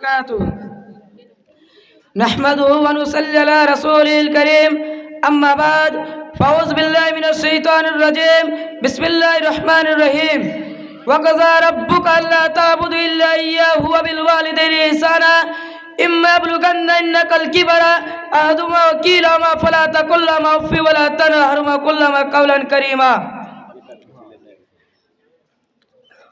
وبركاته نحمده ونصلي على رسوله الكريم أما بعد فأعوذ بالله من الشيطان الرجيم بسم الله الرحمن الرحيم وقضى ربك ألا تعبدوا إلا إياه وبالوالدين إحسانا إما يبلغن عندك الكبر أحدهما أو كلاهما فلا تقل لهما أف ولا تنهرهما وقل لهما قولا كريما.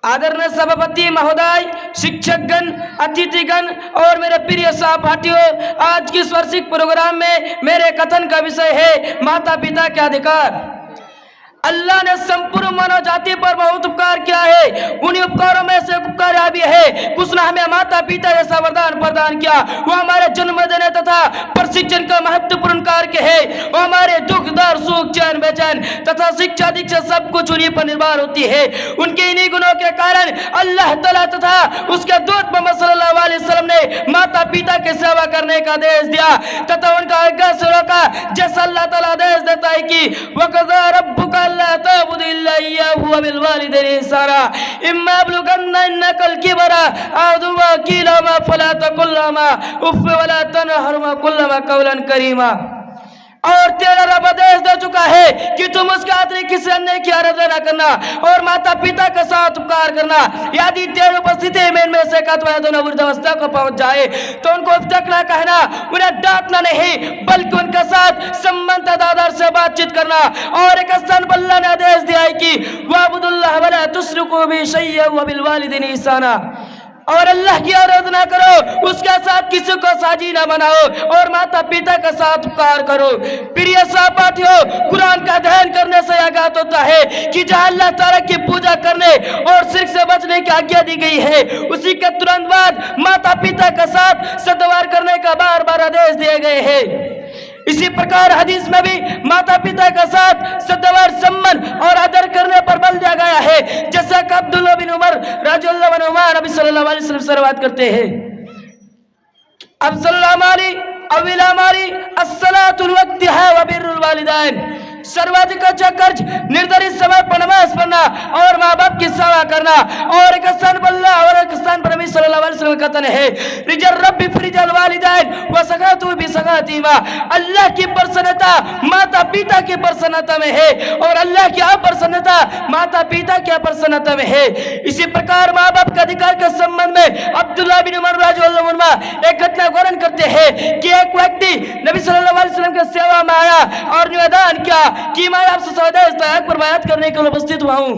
आदरणीय सभापति महोदय, शिक्षकगण, अतिथिगण और मेरे प्रिय सहपाठियों, आज की वार्षिक प्रोग्राम में मेरे कथन का विषय है माता पिता के अधिकार. अल्लाह ने संपूर्ण मानव जाति पर बहुत उपकार किया है. उन्हीं उपकारों में से उपकार यह भी है कि उसने हमें माता पिता जैसा वरदान प्रदान किया. वो हमारे जन्म देने तथा प्रशिक्षण का महत्वपूर्ण कार्य है. वो हमारे दुख दर्द सुख चैन बेचैन तथा शिक्षा दीक्षा सब कुछ उन्हीं पर निर्भर होती है. उनके इन्हीं गुणों के कारण अल्लाह तआला तथा उसके दूत मोहम्मद सल्लल्लाहु अलैहि वसल्लम ने माता पिता की सेवा करने का आदेश दिया तथा उनका आज्ञा से रोका. जैसा अल्लाह तआला आदेश देता है कि वक़ज़ा रब्बुका अल्ला ताबुदु इल्ला इय्याहु व बिल वालिदैनि इहसाना इम्मा यब्लुगन्ना इन्दकल किबरा अहदुहुमा अव किलाहुमा फला तकुल लहुमा उफ़ वला तनहरहुमा वक़ुल लहुमा क़ौलन करीमा. और तेरा रब आदेश दे चुका है कि तुम उसके अतिरिक्त किसी अन्य की आराधना न करना और माता पिता के साथ उपकार करना. यदि तेरी उपस्थिति में इनमें से कोई दोनों वृद्धावस्था को पहुंच जाए तो उनको अब तक न कहना, उन्हें डांटना नहीं, बल्कि उनके साथ संबंध आधार से बातचीत करना. और एक स्थान पर अल्लाह ने आदेश दिया है कि वअब्दुल्लाह वला तुश्रिकू बिही शैय्अन व बिल वालिदैनि इहसाना. और अल्लाह की आराधना करो, उसके साथ किसी को साझी न बनाओ और माता पिता के साथ उपकार करो. प्रिय सहपाठियों, कुरान का अध्ययन करने से यह ज्ञात होता है कि जहाँ अल्लाह ताला की पूजा करने और शिर्क से बचने की आज्ञा दी गई है, उसी के तुरंत बाद माता पिता के साथ सद्व्यवहार करने का बार बार आदेश दिए गए हैं. इसी प्रकार हदीस में भी माता पिता के साथ सद्व्यवहार सम्मान और आदर करने पर बल दिया गया है. जैसा कि अब्दुल्लाह बिन उमर रज़ियल्लाहु अन्हुमा नबी सल्लल्लाहु अलैहि वसल्लम से रवायत करते हैं. अब सल्लल्लाहु अलैहि अस्सलातुल वक्तिहा व बिर्रुल वालिदैन. सर्वाधिक अच्छा कर्ज निर्धारित समय पर नमाज पढ़ना और माँ बाप की सेवा करना. और एक स्थान पर अल्लाह और एक स्थान पर नबी सल्लल्लाहु अलैहि वसल्लम का कथन है रिजल रब्बी फ्रिजल वालिदैन व सगातु बि सगातीमा. अल्लाह की प्रसन्नता माता पिता की प्रसन्नता में है और अल्लाह की अप्रसन्नता माता पिता की अप्रसन्नता में है. इसी प्रकार माँ बाप के अधिकार के संबंध में अब्दुल्लाह बिन उमर रज़ियल्लाहु अन्हु एक घटना वर्णन करते हैं कि एक व्यक्ति नबी सल्लल्लाहु अलैहि वसल्लम की सेवा में आया और निवेदन किया कि मैं आपसे स्वदेश त्याग पर बैत करने के लिए उपस्थित हुआ हूँ,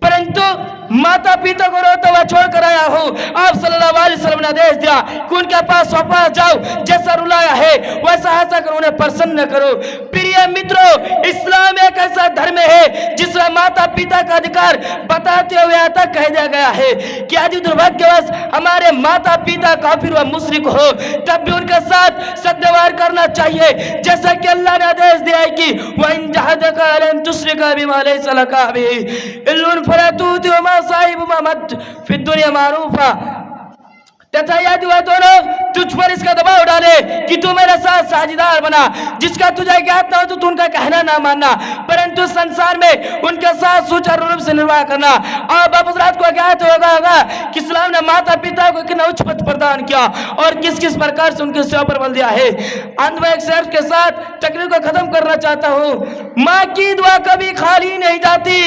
परंतु माता पिता को रोता हुआ छोड़ कर आया हूँ. आप सल्लल्लाहु अलैहि वसल्लम ने आदेश दिया कि उनके पास वापस जाओ, जैसा रुलाया है वैसा हंसा कर उन्हें प्रसन्न करो. प्रिय मित्रों, इस्लाम एक ऐसा धर्म है जिसमें माता पिता का अधिकार बताते हुए यहाँ तक कह दिया गया है कि यदि दुर्भाग्यवश हमारे माता पिता काफिर व मुशरिक हो तब भी उनके साथ सद्व्यवहार करना चाहिए. जैसा कि अल्लाह ने आदेश दिया है कि वइन जहदका अन तुश्रिका बिमा लैसा लका बिही इल्मुन फला तुतिहुमा साहिबुहुमा फिद दुनिया मारूफा. तथा यदि वह दोनों तुझ पर इसका दबाव डाले कि तू मेरे साथ साझेदार बना, जिसका तुझे ज्ञात ना हो तो उनका कहना ना मानना, परंतु संसार में उनके साथ सुचारू रूप से निर्वाह करना. अब आप हज़रात को ज्ञात होगा कि इस्लाम ने माता पिता को कितना उच्च पद प्रदान किया और किस किस प्रकार से उनके सेवा पर बल दिया है. अंत में एक शेर के साथ तकरीर को खत्म करना चाहता हूँ. माँ की दुआ कभी खाली नहीं जाती,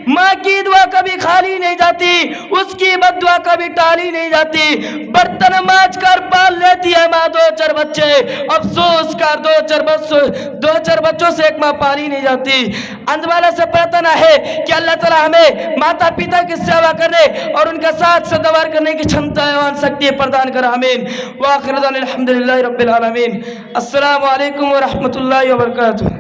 माँ की दुआ कभी खाली नहीं जाती, उसकी बद्दुआ कभी टाली नहीं जाती. बर्तन मांज कर पाल लेती है माँ दो चार बच्चे, अफसोस कर दो चार बच्चों से एक माँ पाली नहीं जाती. अंत वाला से प्रार्थना है कि अल्लाह ताला हमें माता पिता की सेवा करने और उनके साथ सद्व्यवहार करने की क्षमता एवं शक्ति प्रदान कर. आमीन. व आखिर दाना अल्हम्दुलिल्लाहि रब्बिल आलमीन. अस्सलामु अलैकुम व रहमतुल्लाहि व बरकातुहू.